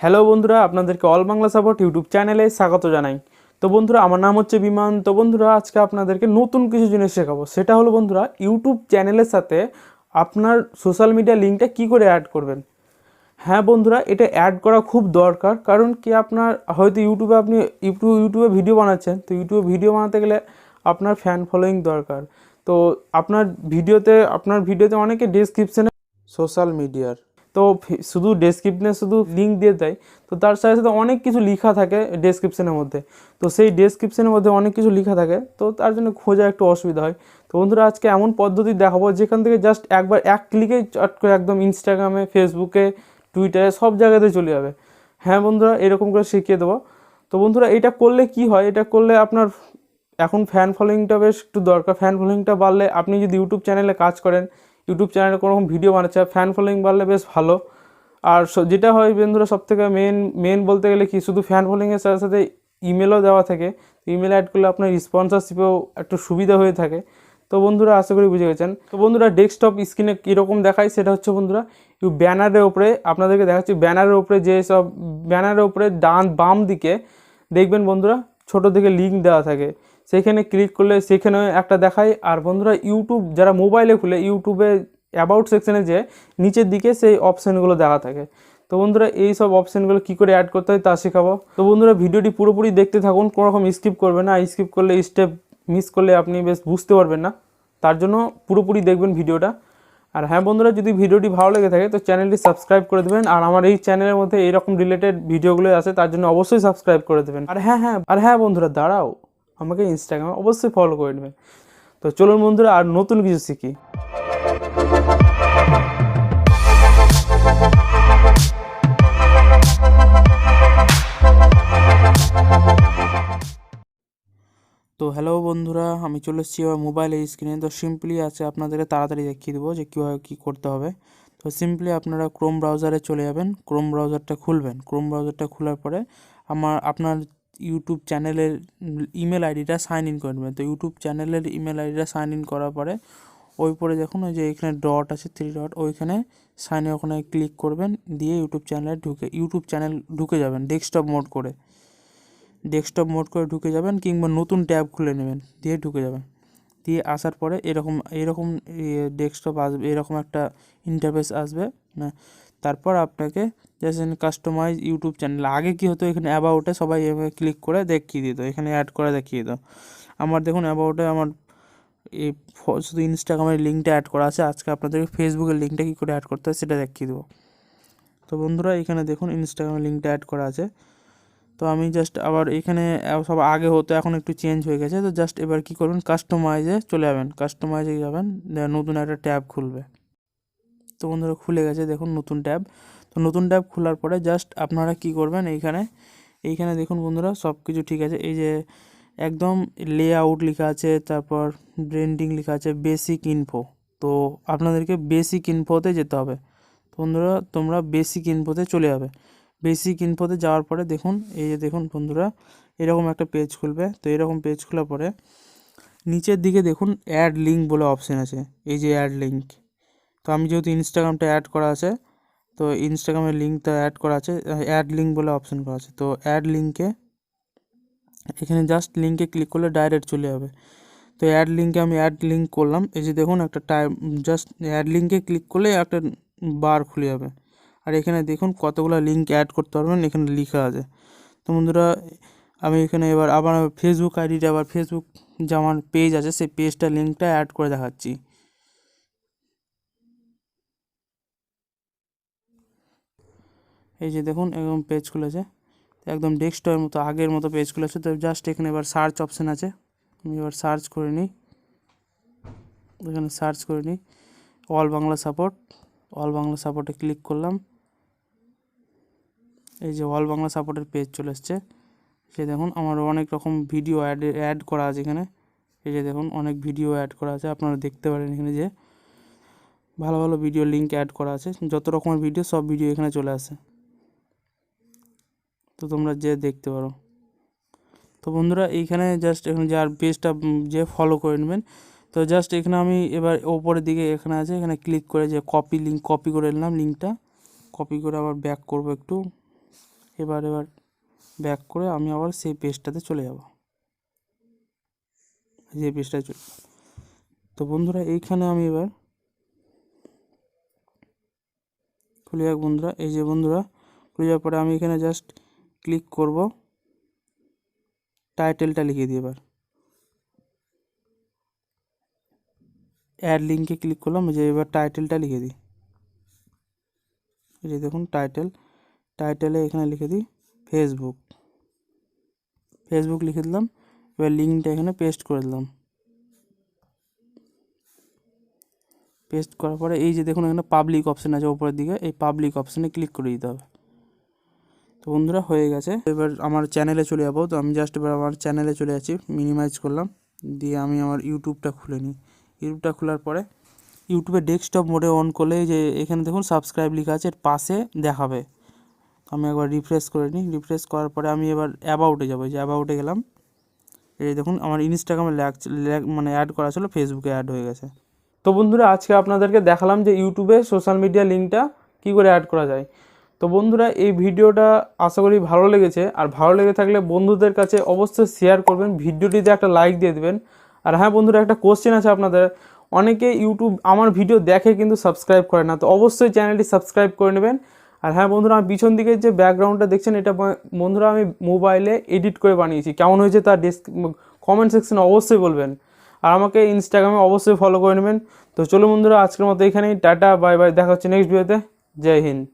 Hello বন্ধুরা, আপনাদেরকে all Bangla support YouTube চ্যানেলে স্বাগত জানাই। তো বন্ধুরা, আমার নাম হচ্ছে বিমান। তো বন্ধুরা, আজকে আপনাদেরকে নতুন কিছু জিনিস শেখাবো। সেটা হলো বন্ধুরা, ইউটিউব চ্যানেলের সাথে আপনার সোশ্যাল মিডিয়া লিঙ্কটা কী করে অ্যাড করবেন। হ্যাঁ বন্ধুরা, এটা অ্যাড করা খুব দরকার। কারণ কি, আপনার হয়তো ইউটিউবে ভিডিও বানাচ্ছেন। তো ইউটিউবে ভিডিও বানাতে গেলে আপনার ফ্যান ফলোয়িং দরকার। তো আপনার ভিডিওতে অনেকে ডেসক্রিপশনে সোশ্যাল মিডিয়ার তো শুধু ডেসক্রিপশনে শুধু লিঙ্ক দিয়ে দেয়। তো তার সাথে সাথে অনেক কিছু লেখা থাকে ডেসক্রিপশনের মধ্যে। তো সেই ডেসক্রিপশনের মধ্যে অনেক কিছু লেখা থাকে, তো তার জন্য খোঁজা একটু অসুবিধা হয়। তো বন্ধুরা, আজকে এমন পদ্ধতি দেখাবো যেখান থেকে জাস্ট একবার এক ক্লিকেই চট করে একদম ইনস্টাগ্রামে, ফেসবুকে, টুইটারে সব জায়গাতে চলে যাবে। হ্যাঁ বন্ধুরা, এরকম করে শিখিয়ে দেবো। তো বন্ধুরা, এটা করলে কি হয়, এটা করলে আপনার এখন ফ্যান ফলোয়িংটা বেশ একটু দরকার। ফ্যান ফলোয়িংটা বাড়লে, আপনি যদি ইউটিউব চ্যানেলে কাজ করেন, ইউটিউব চ্যানেলে কোনো রকম ভিডিও বানাচ্ছে, ফ্যান ফলোয়িং বাড়লে বেশ ভালো। আর যেটা হয় বন্ধুরা, সবথেকে মেন বলতে গেলে কি, শুধু ফ্যান ফলোয়িংয়ের সাথে সাথে ইমেলও দেওয়া থাকে। ইমেল অ্যাড করলে আপনার স্পন্সরশিপেও একটু সুবিধা হয়ে থাকে। তো বন্ধুরা, আশা করি বুঝে গেছেন। তো বন্ধুরা, ডেস্কটপ স্ক্রিনে কীরকম দেখায় সেটা হচ্ছে বন্ধুরা, ব্যানারের ওপরে আপনাদেরকে দেখাচ্ছি। ব্যানারের উপরে বাম দিকে দেখবেন বন্ধুরা, ছোটো দিকে লিঙ্ক দেওয়া থাকে। সেখানে ক্লিক করলে সেখানে একটা দেখায়। আর বন্ধুরা, যারা মোবাইলে খুলে ইউটিউবে অ্যাবাউট সেকশনে যে নিচের দিকে সেই অপশানগুলো দেওয়া থাকে। তো বন্ধুরা, এই সব অপশানগুলো কী করে অ্যাড করতে হয় তা শেখাবো। তো বন্ধুরা, ভিডিওটি পুরোপুরি দেখতে থাকুন, কোনো রকম স্কিপ করবেন না। স্কিপ করলে, স্টেপ মিস করলে আপনি বেশ বুঝতে পারবেন না। তার জন্য পুরোপুরি দেখবেন ভিডিওটা। আর হ্যাঁ বন্ধুরা, যদি ভিডিওটি ভালো লেগে থাকে তো চ্যানেলটি সাবস্ক্রাইব করে দেবেন। আর আমার এই চ্যানেলের মধ্যে এইরকম রিলেটেড ভিডিওগুলো আছে, তার জন্য অবশ্যই সাবস্ক্রাইব করে দেবেন। আর হ্যাঁ বন্ধুরা, দাঁড়াও, আমাকে ইনস্টাগ্রামে অবশ্যই ফলো করে নেবেন। তো চলুন বন্ধুরা, আর নতুন কিছু শিখি। তো হ্যালো বন্ধুরা, আমি চলে এসেছি এবার মোবাইলের স্ক্রিনে। তো সিম্পলি আছে, আপনাদেরকে তাড়াতাড়ি দেখিয়ে দেবো যে কীভাবে কী করতে হবে। তো সিম্পলি আপনারা ক্রোম ব্রাউজারে চলে যাবেন, ক্রোম ব্রাউজারটা খুলবেন। ক্রোম ব্রাউজারটা খোলার পরে আপনার ইউটিউব চ্যানেলের ইমেল আইডিটা সাইন ইন করে নেবেন। তো ইউটিউব চ্যানেলের ইমেল আইডিটা সাইন ইন করার পরে ওই পরে দেখুন, ওই যে এখানে ডট আছে, 3 ডট, ওইখানে সাইনে ওখানে ক্লিক করবেন। দিয়ে ইউটিউব চ্যানেল ঢুকে যাবেন ডেস্কটপ মোড করে ঢুকে যাবেন, কিংবা নতুন ট্যাব খুলে নেবেন, দিয়ে ঢুকে যাবেন। দিয়ে আসার পরে এরকম ডেস্কটপ আসবে, এরকম একটা ইন্টারফেস আসবে না। তারপর আপনাকে জাস্ট কাস্টমাইজ ইউটিউব চ্যানেল, আগে কি হতো, এখানে অ্যাবাউটে সবাই ক্লিক করে দেখিয়ে দিত, এখানে অ্যাড করে দেখিয়ে দিত। আমার দেখুন অ্যাবাউটে আমার এই শুধু ইনস্টাগ্রামের লিঙ্কটা অ্যাড করা আছে। আজকে আপনাদেরকে ফেসবুকের লিঙ্কটা কী করে অ্যাড করতে হয় সেটা দেখিয়ে দেবো। তো বন্ধুরা, এখানে দেখুন ইনস্টাগ্রামের লিঙ্কটা অ্যাড করা আছে। তো আমি জাস্ট আবার এখানে সব আগে হতো, এখন একটু চেঞ্জ হয়ে গেছে। তো জাস্ট এবার কী করবেন, কাস্টমাইজে চলে যাবেন। কাস্টমাইজে যাবেন, নতুন একটা ট্যাব খুলবে। তো বন্ধুরা, খুলে গেছে দেখুন নতুন ট্যাব। তো নতুন ট্যাব খোলার পরে জাস্ট আপনারা কী করবেন, এইখানে দেখুন বন্ধুরা, সব কিছু ঠিক আছে। এই যে একদম লেআউট লেখা আছে, তারপর ব্র্যান্ডিং লেখা আছে, বেসিক ইনফো। তো আপনাদেরকে বেসিক ইনফোতে যেতে হবে। বন্ধুরা, তোমরা বেসিক ইনফোতে চলে যাবে। বেসিক ইনফোতে যাওয়ার পরে দেখুন, এই যে দেখুন বন্ধুরা, এরকম একটা পেজ খুলবে। তো এরকম পেজ খোলার পরে নিচের দিকে দেখুন অ্যাড লিঙ্ক বলে অপশান আছে, এই যে অ্যাড লিঙ্ক। তো আমি যেহেতু ইনস্টাগ্রামটা অ্যাড করা আছে, তো ইনস্টাগ্রামের লিঙ্কটা অ্যাড করা আছে, অ্যাড লিঙ্ক বলে অপশান করা আছে। তো অ্যাড লিঙ্কে, এখানে জাস্ট লিঙ্কে ক্লিক করলে ডাইরেক্ট চলে যাবে। তো আমি অ্যাড লিঙ্ক করলাম। এই যে দেখুন একটা জাস্ট অ্যাড লিঙ্কে ক্লিক করলে একটা বার খুলে যাবে। আর এখানে দেখুন কতগুলো লিঙ্ক অ্যাড করতে পারবেন, এখানে লেখা আছে। তো বন্ধুরা, আমি এখানে এবার আবার ফেসবুক আইডিটা, আবার ফেসবুক যে আমার পেজ আছে সেই পেজটা লিঙ্কটা অ্যাড করে দেখাচ্ছি। এই যে দেখুন একদম পেজ খুলেছে, একদম ডেস্কটপের মতো আগের মতো পেজ খুলেছে। তো জাস্ট এখানে এবার সার্চ অপশান আছে, আমি এবার সার্চ করে নিই। এখানে সার্চ করে নিই অল বাংলা সাপোর্টে ক্লিক করলাম। এই যে অল বাংলা সাপোর্টের পেজ চলে এসছে। সে দেখুন আমার অনেক রকম ভিডিও অ্যাড করা আছে এখানে। এই যে দেখুন অনেক ভিডিও অ্যাড করা আছে, আপনারা দেখতে পারেন এখানে যে ভালো ভালো ভিডিও লিঙ্ক অ্যাড করা আছে। যত রকমের ভিডিও, সব ভিডিও এখানে চলে আসে, তো তোমরা যে দেখতে পারো। তো বন্ধুরা, এইখানে জাস্ট এখানে যার পেজটা যে ফলো করে নেবেন। তো জাস্ট এখানে আমি এবার ওপরের দিকে এখানে আছে, এখানে ক্লিক করে যে কপি করে নিলাম লিঙ্কটা। কপি করে আবার ব্যাক করব একটু। এবার ব্যাক করে আমি আবার সেই পেজটাতে চলে যাব, যে পেজটায় চলে। তো বন্ধুরা এইখানে আমি এবার খুলে যাক বন্ধুরা, এই যে বন্ধুরা খুলে যাওয়ার পরে আমি এখানে জাস্ট ক্লিক করব, টাইটেলটা লিখে দিই। এবার অ্যাড লিঙ্কে ক্লিক করলাম, যে এবার টাইটেলটা লিখে দিই। এই যে দেখুন টাইটেলে এখানে লিখে দিই ফেসবুক লিখে দিলাম। এবার লিঙ্কটা এখানে পেস্ট করে দিলাম। পেস্ট করার পরে এই যে দেখুন এখানে পাবলিক অপশান আছে উপরের দিকে, এই পাবলিক অপশানে ক্লিক করে দিতে হবে। তো বন্ধুরা হয়ে গেছে। এবার আমার চ্যানেলে চলে যাবো। তো আমি জাস্ট এবার আমার চ্যানেলে চলে যাচ্ছি, মিনিমাইজ করলাম, দিয়ে আমি আমার ইউটিউবটা খুলে নিই। ইউটিউবটা খোলার পরে ইউটিউবে ডেস্কটপ মোডে অন করলে যে এখানে দেখুন সাবস্ক্রাইব লেখা আছে, এর পাশে দেখাবে। আমি একবার রিফ্রেশ করে নিই। রিফ্রেশ করার পরে আমি এবার অ্যাবাউটে যাবো, যে অ্যাবাউটে গেলাম। এই দেখুন আমার ইনস্টাগ্রামে মানে অ্যাড করা ছিল, ফেসবুকে অ্যাড হয়ে গেছে। তো বন্ধুরা আজকে আপনাদেরকে দেখালাম যে ইউটিউবে সোশ্যাল মিডিয়া লিঙ্কটা কী করে অ্যাড করা যায়। তো বন্ধুরা এই ভিডিওটা আশা করি ভালো লেগেছে, আর ভালো লেগে থাকলে বন্ধুদের কাছে অবশ্যই শেয়ার করবেন, ভিডিওটিতে একটা লাইক দিয়ে দেবেন। আর হ্যাঁ বন্ধুরা, একটা কোশ্চেন আছে আপনাদের, অনেকে ইউটিউব আমার ভিডিও দেখে কিন্তু সাবস্ক্রাইব করে না, তো অবশ্যই চ্যানেলটি সাবস্ক্রাইব করে নেবেন। আর হ্যাঁ বন্ধুরা, আমার পিছন দিকে যে ব্যাকগ্রাউন্ডটা দেখছেন, এটা বন্ধুরা আমি মোবাইলে এডিট করে বানিয়েছি, কেমন হয়েছে তার কমেন্ট সেকশনে অবশ্যই বলবেন। আর আমাকে ইনস্টাগ্রামে অবশ্যই ফলো করে নেবেন। তো চলো বন্ধুরা, আজকের মতো এখানেই, টাটা বাই বাই, দেখা হচ্ছে নেক্সট ভিডিওতে। জয় হিন্দ।